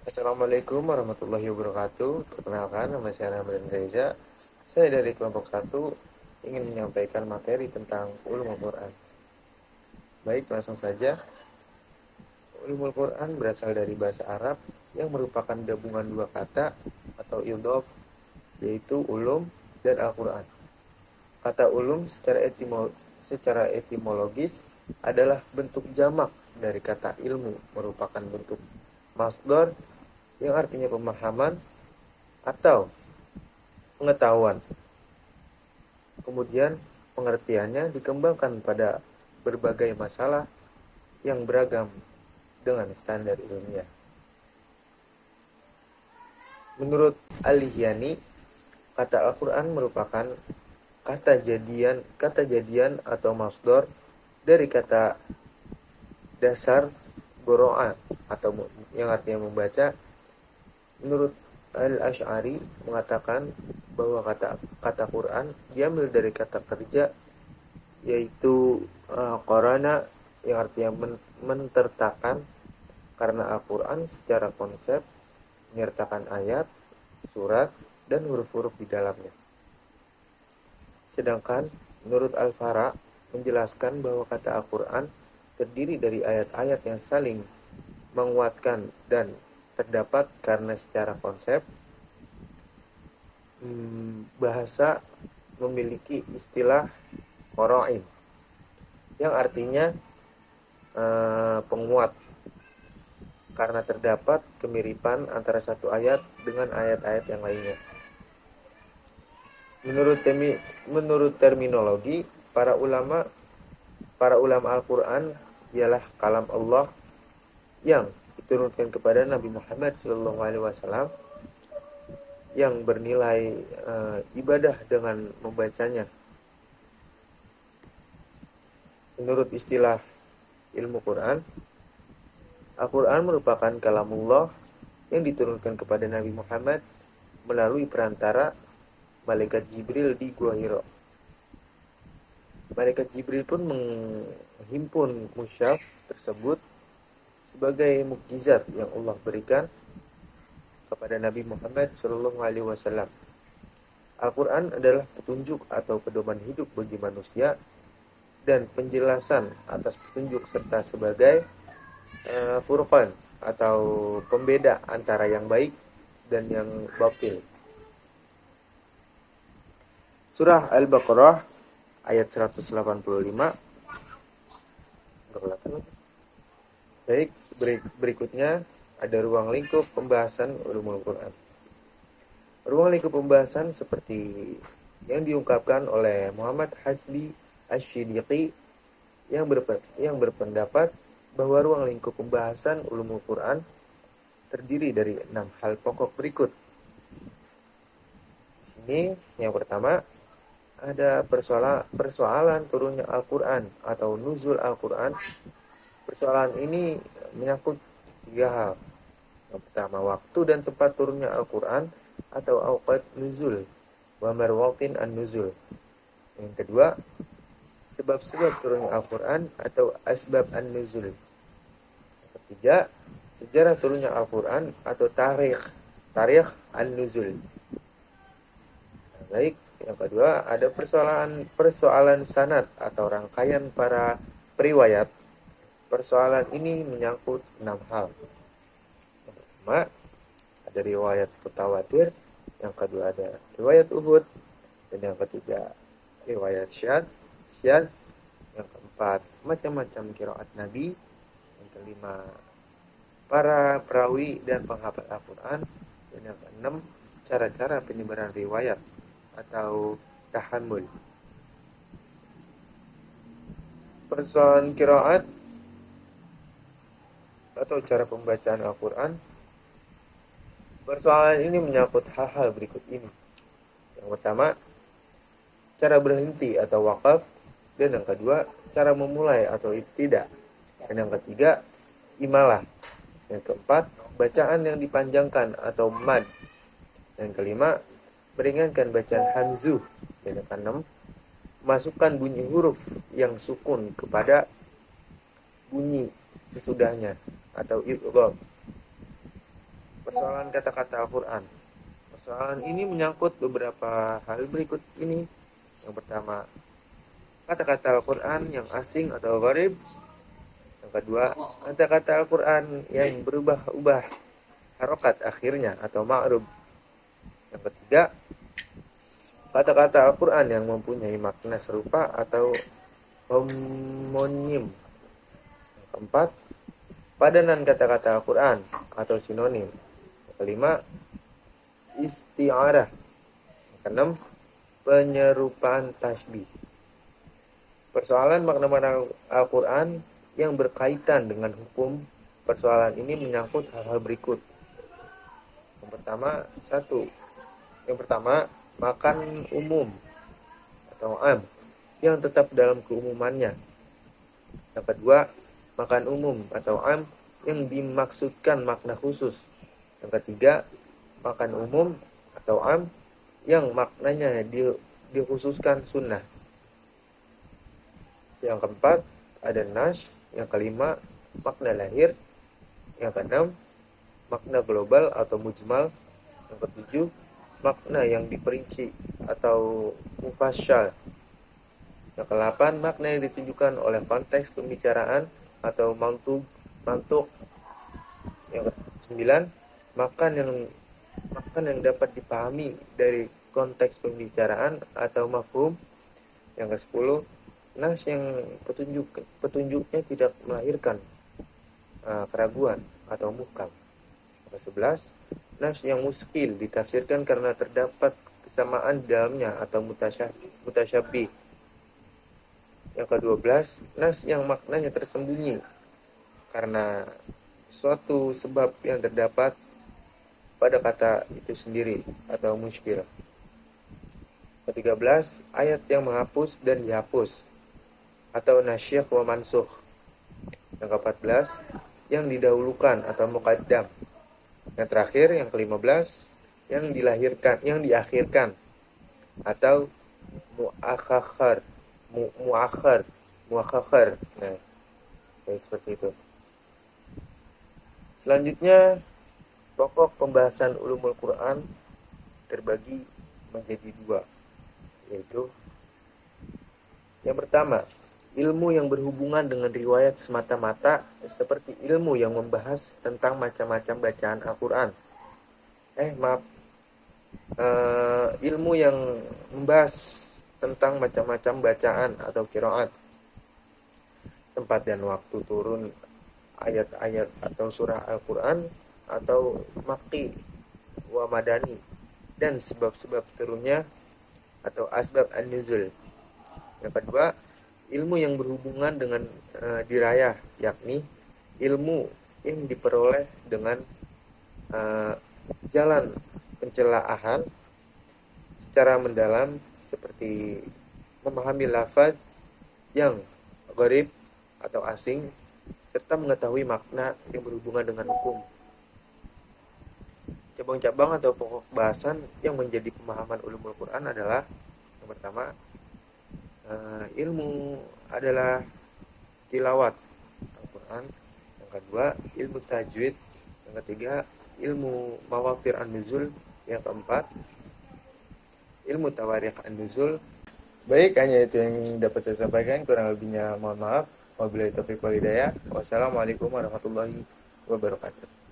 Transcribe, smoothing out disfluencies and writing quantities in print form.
Assalamualaikum warahmatullahi wabarakatuh. Perkenalkan, nama saya Ramdan Reza. Saya dari kelompok 1 ingin menyampaikan materi tentang ulumul Quran. Baik, langsung saja. Ulumul Quran berasal dari bahasa Arab yang merupakan gabungan dua kata atau idhof, yaitu ulum dan Al-Quran. Kata ulum secara etimologis adalah bentuk jamak dari kata ilmu, merupakan bentuk masdar yang artinya pemahaman atau pengetahuan. Kemudian pengertiannya dikembangkan pada berbagai masalah yang beragam dengan standar ilmiah. Menurut Al-Lihyani, kata Al-Quran merupakan kata jadian atau masdar dari kata dasar qira'a atau yang artinya membaca. Menurut Al-Asy'ari mengatakan bahwa kata Quran diambil dari kata kerja, yaitu qarana, yang artinya mentertakan, karena Al-Quran secara konsep menyertakan ayat, surat, dan huruf-huruf di dalamnya. Sedangkan menurut Al-Fara menjelaskan bahwa kata Al-Quran terdiri dari ayat-ayat yang saling menguatkan dan terdapat karena secara konsep bahasa memiliki istilah qara'in yang artinya penguat, karena terdapat kemiripan antara satu ayat dengan ayat-ayat yang lainnya. Menurut terminologi para ulama Al-Quran ialah kalam Allah yang diturunkan kepada Nabi Muhammad SAW, yang bernilai ibadah dengan membacanya. Menurut istilah ilmu Quran, Al-Quran merupakan kalamullah yang diturunkan kepada Nabi Muhammad melalui perantara malaikat Jibril di Gua Hira. Malaikat Jibril pun menghimpun mushaf tersebut sebagai mukjizat yang Allah berikan kepada Nabi Muhammad SAW. Al-Quran adalah petunjuk atau pedoman hidup bagi manusia dan penjelasan atas petunjuk, serta sebagai furqan atau pembeda antara yang baik dan yang batil. Surah Al-Baqarah ayat 185. Baik, berikutnya ada ruang lingkup pembahasan ulumul Quran. Ruang lingkup pembahasan seperti yang diungkapkan oleh Muhammad Hasbi Asy-Syidiqi yang berpendapat bahwa ruang lingkup pembahasan ulumul Quran terdiri dari 6 hal pokok berikut. Di sini yang pertama ada persoalan turunnya Al-Quran atau nuzul Al-Quran. Persoalan ini menyangkut 3 hal. Yang pertama, waktu dan tempat turunnya Al-Quran atau awqat nuzul wa marwatin an-nuzul. Yang kedua, sebab-sebab turunnya Al-Quran atau asbab an-nuzul. Yang ketiga, sejarah turunnya Al-Quran atau tarikh an-nuzul. Baik, yang kedua ada persoalan sanad atau rangkaian para periwayat. Persoalan ini menyangkut 6 hal. Yang pertama, ada riwayat mutawatir. Yang kedua ada riwayat Uhud. Dan yang ketiga riwayat syad. Yang keempat, macam-macam qiraat Nabi. Yang kelima, para perawi dan penghafal Al-Quran. Dan yang keenam, cara-cara penyebaran riwayat atau tahammul. Persoalan qiraat atau cara pembacaan Al-Quran. Persoalan ini menyangkut hal-hal berikut ini. Yang pertama, cara berhenti atau wakaf. Dan yang kedua, cara memulai atau tidak. Dan yang ketiga, imalah. Yang keempat, bacaan yang dipanjangkan atau mad. Yang kelima, meringankan bacaan hamzuh. Dan yang keenam, masukkan bunyi huruf yang sukun kepada bunyi sesudahnya atau idgham. Persoalan kata-kata Al-Quran. Persoalan ini menyangkut beberapa hal berikut ini. Yang pertama, kata-kata Al-Quran yang asing atau gharib. Yang kedua, kata-kata Al-Quran yang berubah-ubah harokat akhirnya atau ma'rub. Yang ketiga, kata-kata Al-Quran yang mempunyai makna serupa atau homonim. Yang keempat, padanan kata-kata Al-Quran atau sinonim. Yang kelima, isti'arah. Yang keenam, penyerupaan tasbih. Persoalan makna-makna Al-Quran yang berkaitan dengan hukum. Persoalan ini menyangkut hal-hal berikut. Yang pertama, makan umum atau am yang tetap dalam keumumannya. Yang kedua, makan umum atau am yang dimaksudkan makna khusus. Yang ketiga, makan umum atau am yang maknanya dikhususkan sunnah. Yang keempat, ada nas. Yang kelima, makna lahir. Yang keenam, makna global atau mujmal. Yang ketujuh, makna yang diperinci atau mufassal. Yang kedelapan, makna yang ditunjukkan oleh konteks pembicaraan atau mantuk. Yang kesembilan, makan yang dapat dipahami dari konteks pembicaraan atau mafhum. Yang kesepuluh, nas yang petunjuknya tidak melahirkan keraguan atau muhkam. Yang ke-11, nas yang muskil ditafsirkan karena terdapat kesamaan di dalamnya atau mutasyabih. Yang ke-12, nas yang maknanya tersembunyi karena suatu sebab yang terdapat pada kata itu sendiri atau muskil. Ke-13, ayat yang menghapus dan dihapus atau nasyikh wa mansukh. Yang ke-14, yang didahulukan atau muqaddam. Yang terakhir, yang ke-15, yang diakhirkan atau muakhar. Nah, baik seperti itu. Selanjutnya, pokok pembahasan ulumul Quran terbagi menjadi dua, yaitu yang pertama, ilmu yang berhubungan dengan riwayat semata-mata, seperti ilmu yang membahas tentang macam-macam bacaan Al-Quran. Ilmu yang membahas tentang macam-macam bacaan atau qiraat, tempat dan waktu turun ayat-ayat atau surah Al-Quran, atau makki wa madani, dan sebab-sebab turunnya atau asbab an-nuzul. Yang kedua, ilmu yang berhubungan dengan dirayah, yakni ilmu yang diperoleh dengan jalan pencelaahan secara mendalam, seperti memahami lafaz yang gharib atau asing, serta mengetahui makna yang berhubungan dengan hukum. Cabang-cabang atau pokok bahasan yang menjadi pemahaman ulumul Quran adalah: yang pertama, ilmu adalah tilawat Al-Quran. Yang kedua, ilmu tajwid. Yang ketiga, ilmu mawatir an-nuzul. Yang keempat, ilmu tawarikh an-nuzul. Baik, hanya itu yang dapat saya sampaikan. Kurang lebihnya mohon maaf. Wabillahi taufiq wal hidayah. Wassalamualaikum warahmatullahi wabarakatuh.